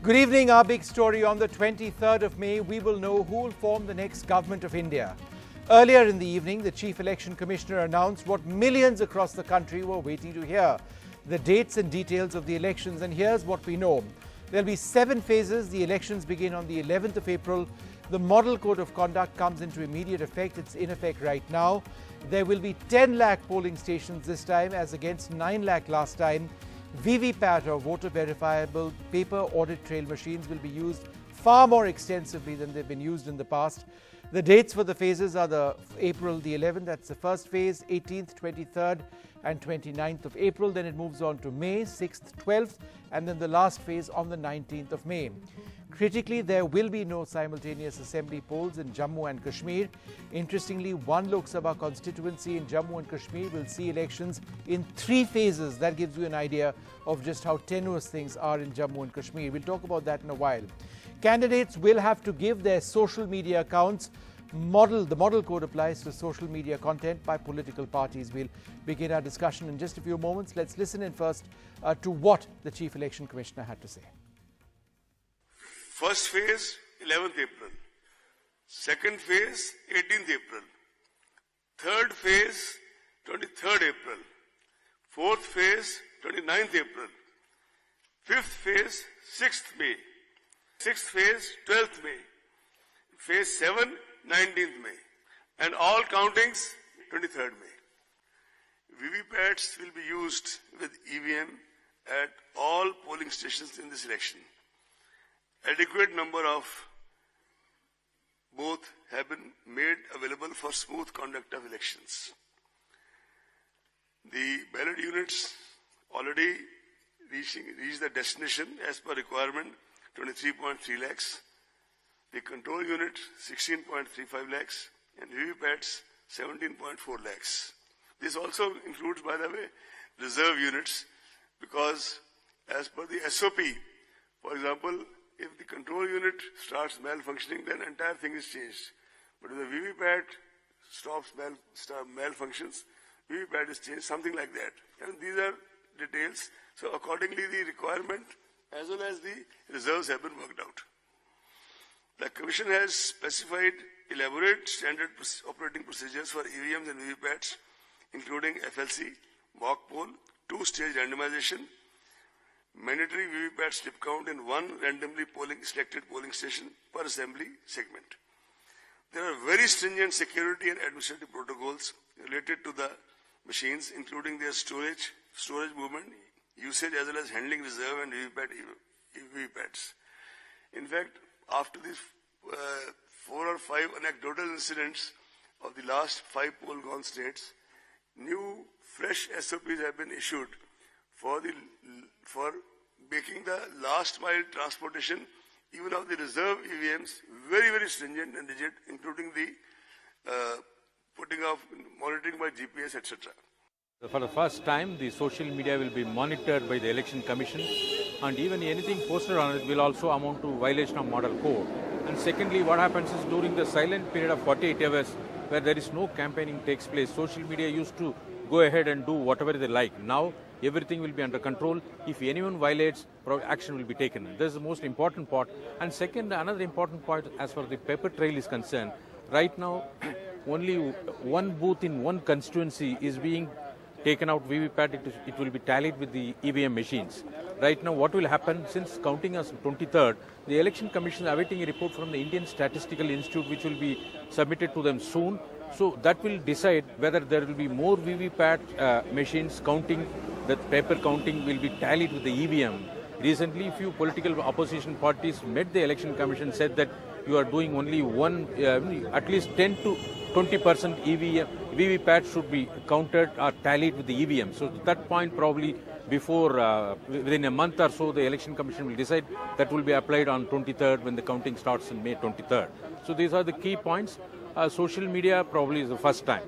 Good evening. Our big story on the 23rd of May, we will know who will form the next government of India. Earlier in the evening, the Chief Election Commissioner announced what millions across the country were waiting to hear: the dates and details of the elections. And here's what we know. There'll be 7 phases. The elections begin on the 11th of April. The Model Code of Conduct comes into immediate effect. It's in effect right now. There will be 10 lakh polling stations this time, as against 9 lakh last time. VVPAT, or voter verifiable paper audit trail machines, will be used far more extensively than they've been used in the past. The dates for the phases are the April the 11th, that's the first phase, 18th, 23rd and 29th of April. Then it moves on to May 6th, 12th, and then the last phase on the 19th of May. Critically, there will be no simultaneous assembly polls in Jammu and Kashmir. Interestingly, one Lok Sabha constituency in Jammu and Kashmir will see elections in 3 phases. That gives you an idea of just how tenuous things are in Jammu and Kashmir. We'll talk about that in a while. Candidates will have to give their social media accounts. The model code applies to social media content by political parties. We'll begin our discussion in just a few moments. Let's listen in first to what the Chief Election Commissioner had to say. First phase, 11th April. Second phase, 18th April. Third phase, 23rd April. Fourth phase, 29th April. Fifth phase, 6th May. Sixth phase, 12th May. Phase 7, 19th May. And all countings, 23rd May. VVPATs will be used with EVM at all polling stations in this election. Adequate number of both have been made available for smooth conduct of elections. The ballot units already reached the destination as per requirement, 23.3 lakhs. The control unit, 16.35 lakhs, and VVPATs, 17.4 lakhs. This also includes, by the way, reserve units, because as per the SOP, for example, if the control unit starts malfunctioning, then entire thing is changed. But if the VVPAT stops malfunctions, VVPAT is changed, something like that. And these are details. So accordingly, the requirement as well as the reserves have been worked out. The Commission has specified elaborate standard operating procedures for EVMs and VVPATs, including FLC, mock poll, 2-stage randomization, mandatory VVPAT slip count in one randomly selected polling station per assembly segment. There are very stringent security and administrative protocols related to the machines, including their storage movement, usage, as well as handling reserve and VVPATs. In fact, after these 4 or 5 anecdotal incidents of the last 5 poll-gone states, new, fresh SOPs have been issued for making the last mile transportation, even of the reserve EVMs, very, very stringent and rigid, including the putting of monitoring by GPS, etc. For the first time, the social media will be monitored by the Election Commission, and even anything posted on it will also amount to violation of model code. And secondly, what happens is during the silent period of 48 hours, where there is no campaigning takes place, social media used to go ahead and do whatever they like. Now, everything will be under control. If anyone violates, action will be taken. This is the most important part. And second, another important point as far as the paper trail is concerned, right now, only one booth in one constituency is being taken out VVPAT. It will be tallied with the EVM machines. Right now, what will happen, since counting as 23rd, the Election Commission is awaiting a report from the Indian Statistical Institute, which will be submitted to them soon. So that will decide whether there will be more VVPAT machines counting. That paper counting will be tallied with the EVM. Recently, few political opposition parties met the Election Commission, said that you are doing only one, at least 10 to 20% VVPAT should be counted or tallied with the EVM. So at that point, probably before, within a month or so, the Election Commission will decide. That will be applied on 23rd when the counting starts on May 23rd. So these are the key points. Social media probably is the first time.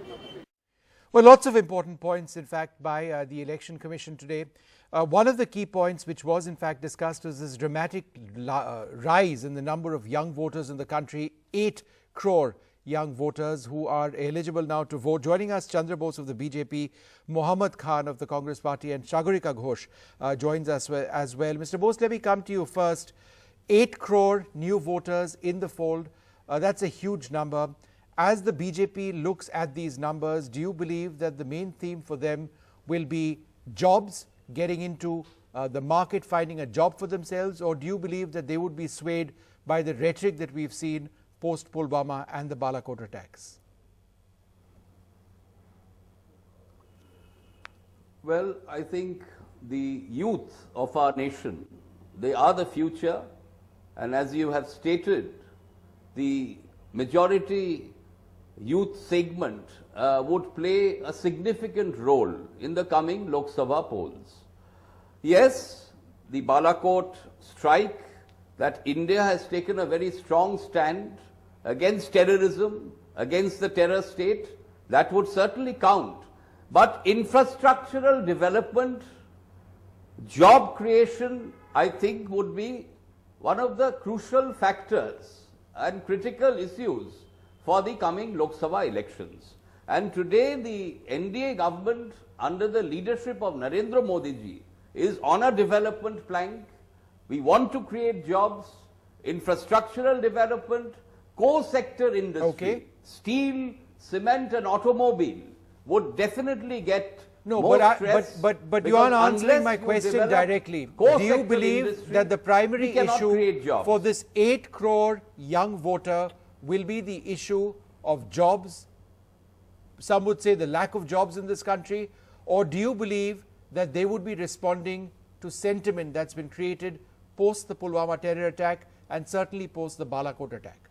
Well, lots of important points, in fact, by the Election Commission today. One of the key points which was, in fact, discussed was this dramatic rise in the number of young voters in the country. 8 crore young voters who are eligible now to vote. Joining us, Chandra Bose of the BJP, Mohammad Khan of the Congress Party, and Sagarika Ghosh joins us as well. Mr. Bose, let me come to you first. 8 crore new voters in the fold. That's a huge number. As the BJP looks at these numbers, do you believe that the main theme for them will be jobs, getting into the market, finding a job for themselves, or do you believe that they would be swayed by the rhetoric that we've seen post Pulwama and the Balakot attacks? Well, I think the youth of our nation, they are the future, and as you have stated, the majority youth segment would play a significant role in the coming Lok Sabha polls. Yes, the Balakot strike, that India has taken a very strong stand against terrorism, against the terror state, that would certainly count. But infrastructural development, job creation, I think would be one of the crucial factors and critical issues for the coming Lok Sabha elections. And today the NDA government under the leadership of Narendra Modi ji is on a development plank. We want to create jobs, infrastructural development, core sector industry, steel, cement and automobile would definitely get but you aren't answering my question directly. Do you believe that the primary issue for this 8 crore young voter will be the issue of jobs? Some would say the lack of jobs in this country. Or do you believe that they would be responding to sentiment that's been created post the Pulwama terror attack and certainly post the Balakot attack?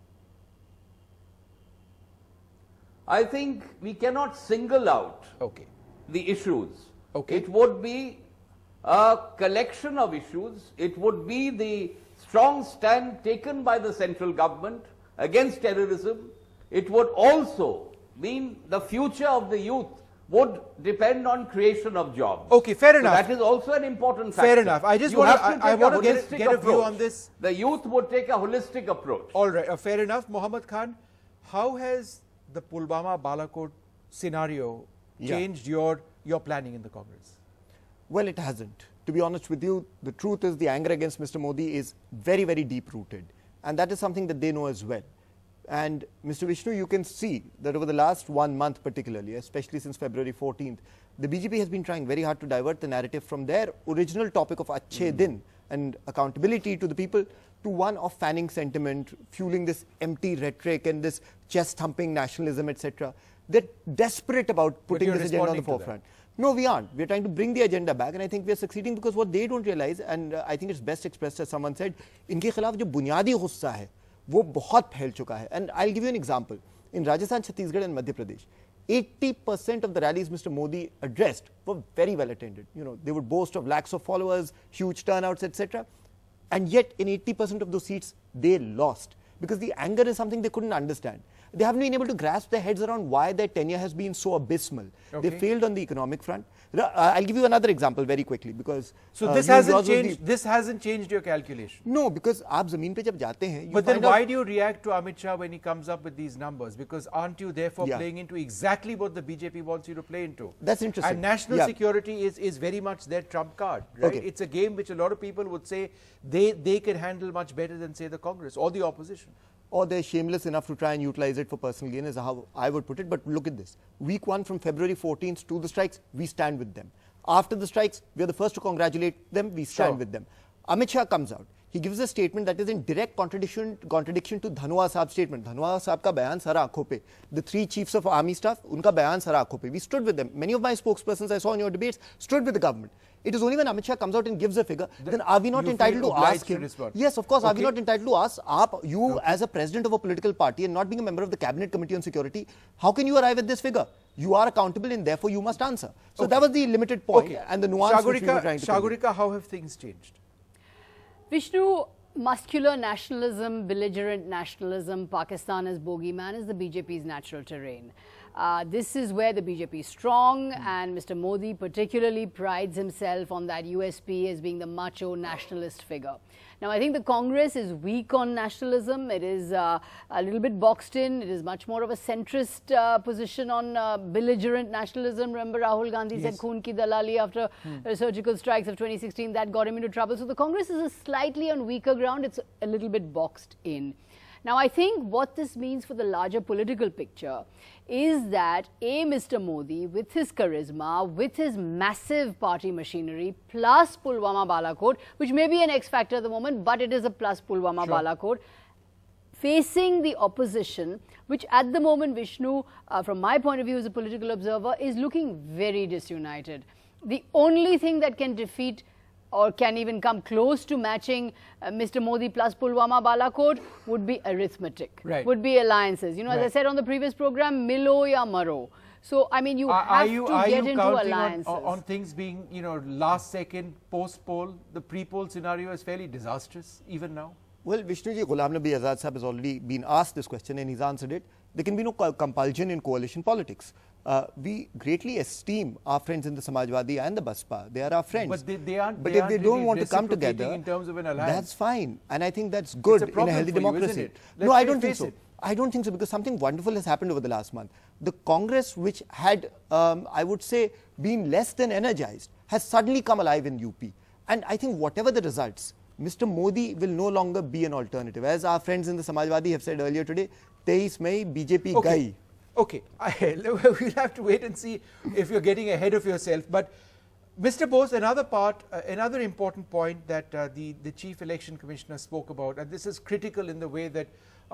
I think we cannot single out the issues. It would be a collection of issues. It would be the strong stand taken by the central government against terrorism. It would also mean the future of the youth would depend on creation of jobs. Okay, fair enough. That is also an important factor. Fair enough. I just want to get a view on this. The youth would take a holistic approach. All right, fair enough. Mohammad Khan, how has the Pulwama Balakot scenario changed your planning in the Congress? Well, it hasn't. To be honest with you, the truth is the anger against Mr. Modi is very, very deep rooted. And that is something that they know as well. And Mr. Vishnu, you can see that over the last 1 month particularly, especially since February 14th, the BJP has been trying very hard to divert the narrative from their original topic of Achhe Din and accountability to the people to one of fanning sentiment, fueling this empty rhetoric and this chest-thumping nationalism, etc. They're desperate about putting this agenda on the forefront. No, we aren't. We're trying to bring the agenda back, and I think we're succeeding because what they don't realize, and I think it's best expressed as someone said, इनके खिलाफ जो बुनियादी गुस्सा है वो बहुत फैल चुका है. And I'll give you an example. In Rajasthan, Chhattisgarh and Madhya Pradesh, 80% of the rallies Mr. Modi addressed were very well attended. You know, they would boast of lakhs of followers, huge turnouts, etc. And yet, in 80% of those seats, they lost because the anger is something they couldn't understand. They haven't been able to grasp their heads around why their tenure has been so abysmal. They failed on the economic front. I'll give you another example very quickly because this hasn't changed your calculation. No, because आप ज़मीन पे जब जाते हैं, but then why do you react to Amit Shah when he comes up with these numbers? Because aren't you therefore playing into exactly what the BJP wants you to play into? That's interesting. And national security is very much their trump card, right? It's a game which a lot of people would say they can handle much better than, say, the Congress or the opposition. Or they're shameless enough to try and utilize it for personal gain, is how I would put it. But look at this. Week 1 from February 14th to the strikes, we stand with them. After the strikes, we are the first to congratulate them, we stand with them. Amit Shah comes out. He gives a statement that is in direct contradiction to Dhanwa Saab's statement. Dhanwa Saab ka bayan sara aankhon pe. The 3 chiefs of army staff, unka bayan sara aankhon pe. We stood with them. Many of my spokespersons I saw in your debates stood with the government. It is only when Amit Shah comes out and gives a figure, then are we not entitled to ask him? Yes, of course, are we not entitled to ask you as a president of a political party and not being a member of the Cabinet Committee on Security, how can you arrive at this figure? You are accountable and therefore you must answer. So that was the limited point and the nuance which we were trying to Shagurika, how have things changed? Vishnu, muscular nationalism, belligerent nationalism, Pakistan as bogeyman is the BJP's natural terrain. This is where the BJP is strong, and Mr. Modi particularly prides himself on that USP as being the macho nationalist figure. Now, I think the Congress is weak on nationalism. It is a little bit boxed in. It is much more of a centrist position on belligerent nationalism. Remember, Rahul Gandhi said "Khoon ki dalali" after surgical strikes of 2016. That got him into trouble. So the Congress is slightly on weaker ground. It's a little bit boxed in. Now, I think what this means for the larger political picture is that Mr. Modi, with his charisma, with his massive party machinery, plus Pulwama Balakot, which may be an X factor at the moment, but it is a plus Pulwama Balakot, facing the opposition, which at the moment, Vishnu, from my point of view as a political observer, is looking very disunited. The only thing that can defeat or can even come close to matching Mr. Modi plus Pulwama Balakot would be arithmetic, would be alliances. You know, as I said on the previous program, Milo ya Maro. So, I mean, you have to get into alliances. On things being, you know, last second, post-poll, the pre-poll scenario is fairly disastrous, even now? Well, Vishnuji, Ghulam Nabi Azad Sahab has already been asked this question and he's answered it. There can be no compulsion in coalition politics. We greatly esteem our friends in the Samajwadi and the Baspa. They are our friends. But they aren't. But if they don't want to come together, in terms of an alliance, that's fine. And I think that's good in a healthy democracy. No, I don't think so. I don't think so, because something wonderful has happened over the last month. The Congress, which had, I would say, been less than energized, has suddenly come alive in UP. And I think whatever the results, Mr. Modi will no longer be an alternative. As our friends in the Samajwadi have said earlier today, 23 May, BJP gai. Okay, we'll have to wait and see if you're getting ahead of yourself. But Mr. Bose, another important point that the Chief Election Commissioner spoke about, and this is critical in the way that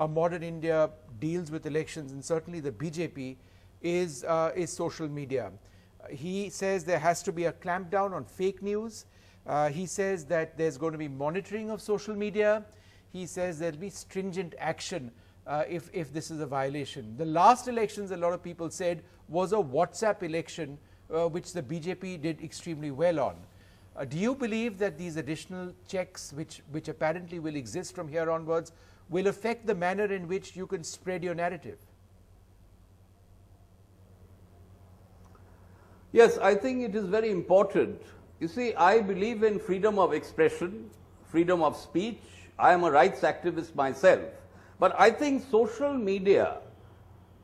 modern India deals with elections, and certainly the BJP, is social media. He says there has to be a clampdown on fake news. He says that there's going to be monitoring of social media. He says there'll be stringent action if this is a violation. The last elections, a lot of people said, was a WhatsApp election, which the BJP did extremely well on. Do you believe that these additional checks, which apparently will exist from here onwards, will affect the manner in which you can spread your narrative? Yes, I think it is very important. You see, I believe in freedom of expression, freedom of speech. I am a rights activist myself. But I think social media,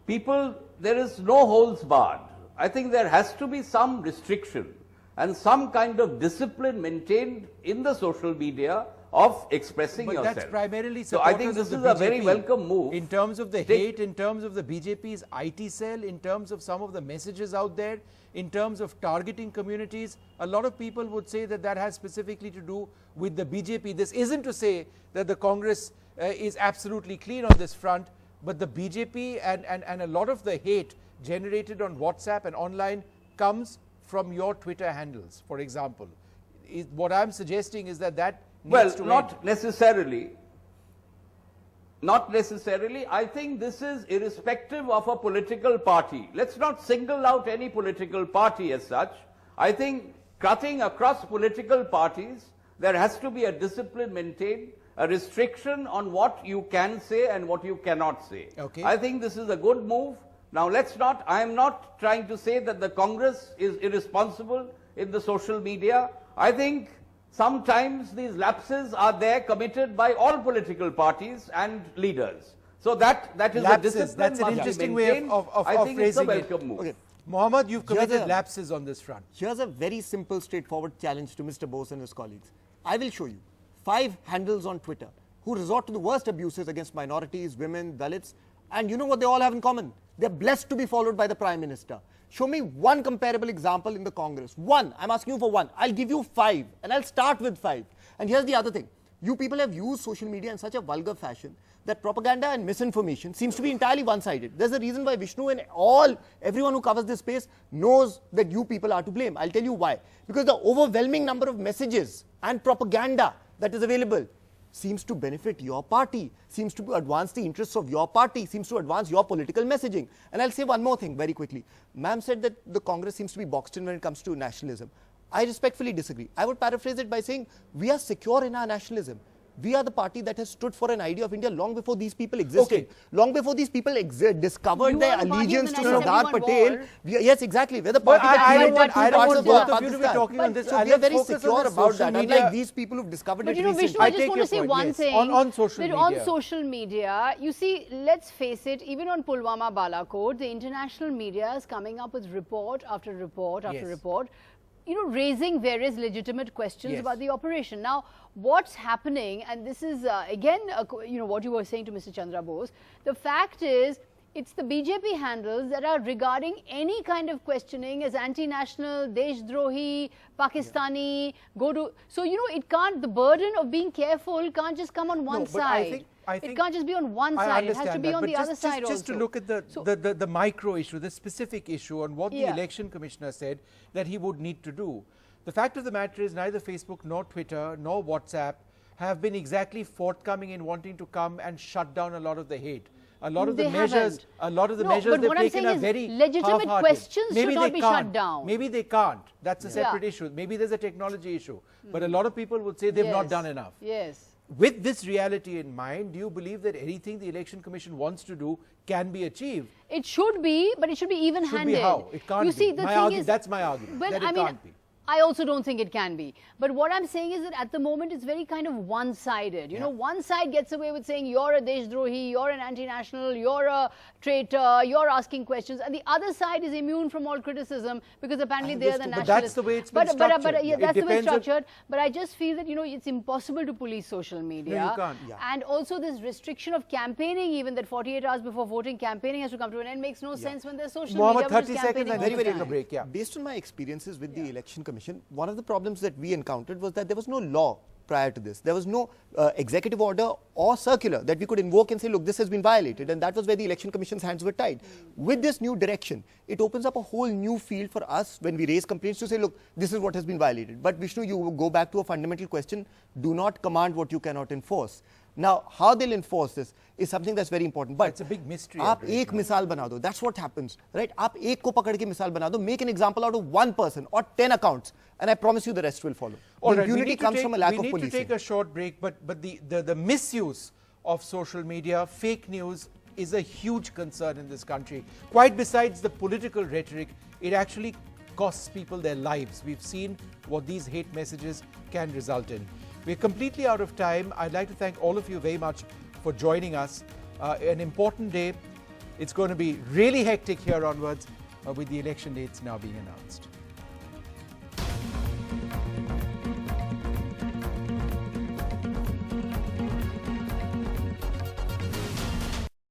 there is no holds barred. I think there has to be some restriction and some kind of discipline maintained in the social media of expressing yourself. But that's primarily so I think this is a very welcome move. In terms of the hate, in terms of the BJP's IT cell, in terms of some of the messages out there, in terms of targeting communities, a lot of people would say that that has specifically to do with the BJP. This isn't to say that the Congress is absolutely clean on this front, but the BJP and a lot of the hate generated on WhatsApp and online comes from your Twitter handles, for example. What I'm suggesting is that needs to not end. necessarily. Not necessarily. I think this is irrespective of a political party. Let's not single out any political party as such. I think cutting across political parties, there has to be a discipline maintained, a restriction on what you can say and what you cannot say. Okay. I think this is a good move. Now I am not trying to say that the Congress is irresponsible in the social media. I think sometimes these lapses are there committed by all political parties and leaders. So that is lapses, a discipline. that's an interesting way of I think it's a phrasing welcome move. Okay. Mohammed, you've committed lapses on this front. Here's a very simple, straightforward challenge to Mr. Bose and his colleagues. I will show you 5 handles on Twitter who resort to the worst abuses against minorities, women, Dalits, and you know what they all have in common? They're blessed to be followed by the Prime Minister. Show me one comparable example in the Congress. One. I'm asking you for one. I'll give you 5, and I'll start with 5. And here's the other thing. You people have used social media in such a vulgar fashion that propaganda and misinformation seems to be entirely one-sided. There's a reason why Vishnu and everyone who covers this space knows that you people are to blame. I'll tell you why. Because the overwhelming number of messages and propaganda that is available seems to benefit your party, seems to advance the interests of your party, seems to advance your political messaging. And I'll say one more thing very quickly. Ma'am said that the Congress seems to be boxed in when it comes to nationalism. I respectfully disagree. I would paraphrase it by saying we are secure in our nationalism. We are the party that has stood for an idea of India long before these people existed. Okay. Long before these people discovered You their are the party of allegiance the to 1971 Sardar Patel. war. Yes, exactly. We're the But party that I don't united want, two I don't parts want of both of you Pakistan. to be talking on this. So I'll we are let's very focus on secure this about social that, media. unlike these people who've discovered But it you know, recently. Vishnu, I I just take want your to say point, one yes. thing. On social that media. on social media, you see, let's face it, even on Pulwama Balakot, the international media is coming up with report after report after Yes. report, you know, raising various legitimate questions Yes. about the operation. Now, what's happening, and this is again, you know, what you were saying to Mr. Chandra Bose, the fact is, it's the BJP handles that are regarding any kind of questioning as anti-national, Deshdrohi, Pakistani, so, you know, it can't, the burden of being careful can't just come on one No, but side. I think it can't just be on one I side, it has to understand be that, on but the just, other side just to also. look at the micro issue, the specific issue on what the Yeah. election commissioner said that he would need to do. The fact of the matter is neither Facebook nor Twitter nor WhatsApp have been exactly forthcoming in wanting to come and shut down a lot of the hate. A lot of the They measures, haven't. a lot of the No, measures but they've what I'm taken saying are is very legitimate half-hearted. questions should Maybe not they be can't. shut down. Maybe they can't. That's a Yeah. separate issue. Maybe there's a technology issue. But a lot of people would say they've not Yes. done enough. Yes. With this reality in mind, do you believe that anything the Election Commission wants to do can be achieved? It should be, but it should be even-handed. Should be how? It can't you be. see, the My thing argument, is, that's my argument, Well, that it I mean, can't be. I also don't think it can be. But what I'm saying is that at the moment it's very kind of one-sided. You know, one side gets away with saying you're a Deshdrohi, you're an anti-national, you're a traitor, you're asking questions, and the other side is immune from all criticism because apparently they're the Understood, nationalists. but that's the way it's been structured. But, Yeah, that's it the way it's depends on- structured. But I just feel that, you know, it's impossible to police social media. No, you can't. Yeah. And also this restriction of campaigning, even that 48 hours before voting, campaigning has to come to an end, makes no sense when there's social Mohammed, media which 30 is seconds campaigning and all then the we take a time. break. Yeah. Based on my experiences with the Election Commission, one of the problems that we encountered was that there was no law prior to this. There was no executive order or circular that we could invoke and say, look, this has been violated. And that was where the Election Commission's hands were tied. With this new direction, it opens up a whole new field for us when we raise complaints to say, look, this is what has been violated. But Vishnu, you go back to a fundamental question. Do not command what you cannot enforce. Now, how they'll enforce this is something that's very important. But It's a big mystery. आप एक मिसाल बना दो. That's what happens, right? आप एक को पकड़ के मिसाल बना दो. Make an example out of one person or 10 accounts, and I promise you the rest will follow. All The right, impunity comes from a lack of we need policing. to take a short break, but the misuse of social media, fake news, is a huge concern in this country. Quite besides the political rhetoric, it actually costs people their lives. We've seen what these hate messages can result in. We're completely out of time. I'd like to thank all of you very much for joining us. An important day. It's going to be really hectic here onwards with the election dates now being announced.